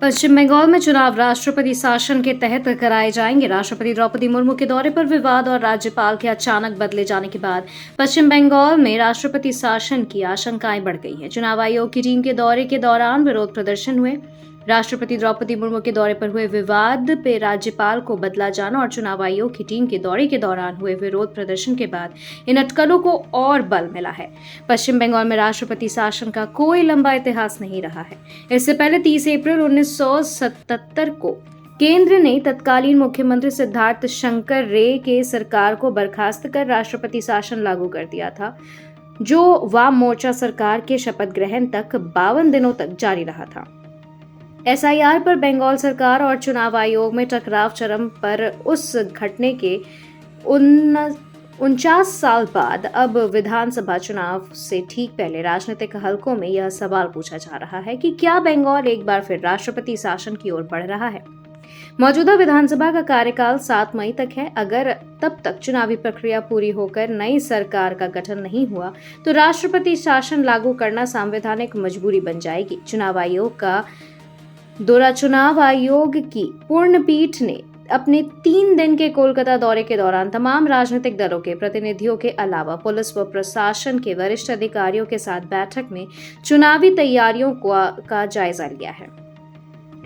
पश्चिम बंगाल में चुनाव राष्ट्रपति शासन के तहत कराए जाएंगे। राष्ट्रपति द्रौपदी मुर्मू के दौरे पर विवाद और राज्यपाल के अचानक बदले जाने के बाद पश्चिम बंगाल में राष्ट्रपति शासन की आशंकाएं बढ़ गई हैं। चुनाव आयोग की टीम के दौरे के दौरान विरोध प्रदर्शन हुए। राष्ट्रपति द्रौपदी मुर्मू के दौरे पर हुए विवाद पे राज्यपाल को बदला जाना और चुनाव आयोग की टीम के दौरे के दौरान हुए विरोध प्रदर्शन के बाद इन अटकलों को और बल मिला है। पश्चिम बंगाल में राष्ट्रपति शासन का कोई लंबा इतिहास नहीं रहा है। इससे पहले 30 अप्रैल 1977 को केंद्र ने तत्कालीन मुख्यमंत्री सिद्धार्थ शंकर रे के सरकार को बर्खास्त कर राष्ट्रपति शासन लागू कर दिया था, जो वाम मोर्चा सरकार के शपथ ग्रहण तक 52 दिनों तक जारी रहा था। एसआईआर पर बंगाल सरकार और चुनाव आयोग में टकराव चरम पर उस घटने के 49 साल बाद अब विधानसभा चुनाव से ठीक पहले राजनीतिक हलकों में यह सवाल पूछा जा रहा है कि क्या बंगाल एक बार फिर राष्ट्रपति शासन की ओर बढ़ रहा है। मौजूदा विधानसभा का कार्यकाल 7 मई तक है। अगर तब तक चुनावी प्रक्रिया पूरी होकर नई सरकार का गठन नहीं हुआ तो राष्ट्रपति शासन लागू करना संवैधानिक मजबूरी बन जाएगी। चुनाव आयोग की पूर्ण पीठ ने अपने 3 दिन के कोलकाता दौरे के दौरान तमाम राजनीतिक दलों के प्रतिनिधियों के अलावा पुलिस व प्रशासन के वरिष्ठ अधिकारियों के साथ बैठक में चुनावी तैयारियों का जायजा लिया है।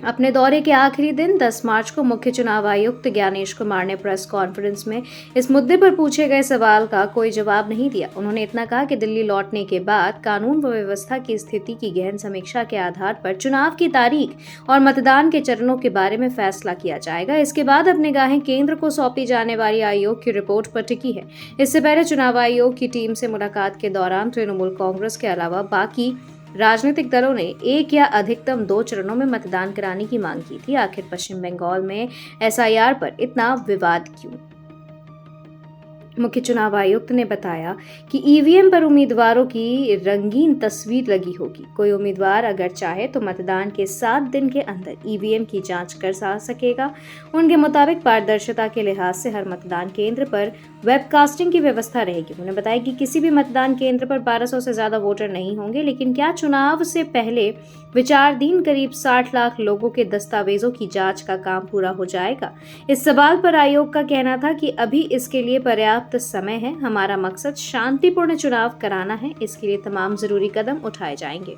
अपने दौरे के आखिरी दिन 10 मार्च को मुख्य चुनाव आयुक्त ज्ञानेश कुमार ने प्रेस कॉन्फ्रेंस में इस मुद्दे पर पूछे गए सवाल का कोई जवाब नहीं दिया। उन्होंने इतना कहा कि दिल्ली लौटने के बाद कानून व व्यवस्था की स्थिति की गहन समीक्षा के आधार पर चुनाव की तारीख और मतदान के चरणों के बारे में फैसला किया जाएगा। इसके बाद अब निगाहें केंद्र को सौंपी जाने वाली आयोग की रिपोर्ट पर टिकी है। इससे पहले चुनाव आयोग की टीम से मुलाकात के दौरान तृणमूल कांग्रेस के अलावा बाकी राजनीतिक दलों ने 1 या अधिकतम 2 चरणों में मतदान कराने की मांग की थी। आखिर पश्चिम बंगाल में एसआईआर पर इतना विवाद क्यों? मुख्य चुनाव आयुक्त ने बताया कि ईवीएम पर उम्मीदवारों की रंगीन तस्वीर लगी होगी। कोई उम्मीदवार अगर चाहे तो मतदान के 7 दिन के अंदर ईवीएम की जांच कर सकेगा। उनके मुताबिक पारदर्शिता के लिहाज से हर मतदान केंद्र पर वेबकास्टिंग की व्यवस्था रहेगी। उन्होंने बताया कि किसी भी मतदान केंद्र पर 1200 से ज्यादा वोटर नहीं होंगे, लेकिन क्या चुनाव से पहले विचाराधीन करीब 60 लाख लोगों के दस्तावेजों की जांच का काम पूरा हो जाएगा? इस सवाल पर आयोग का कहना था कि अभी इसके लिए पर्याप्त समय है। हमारा मकसद शांतिपूर्ण चुनाव कराना है। इसके लिए तमाम जरूरी कदम उठाए जाएंगे।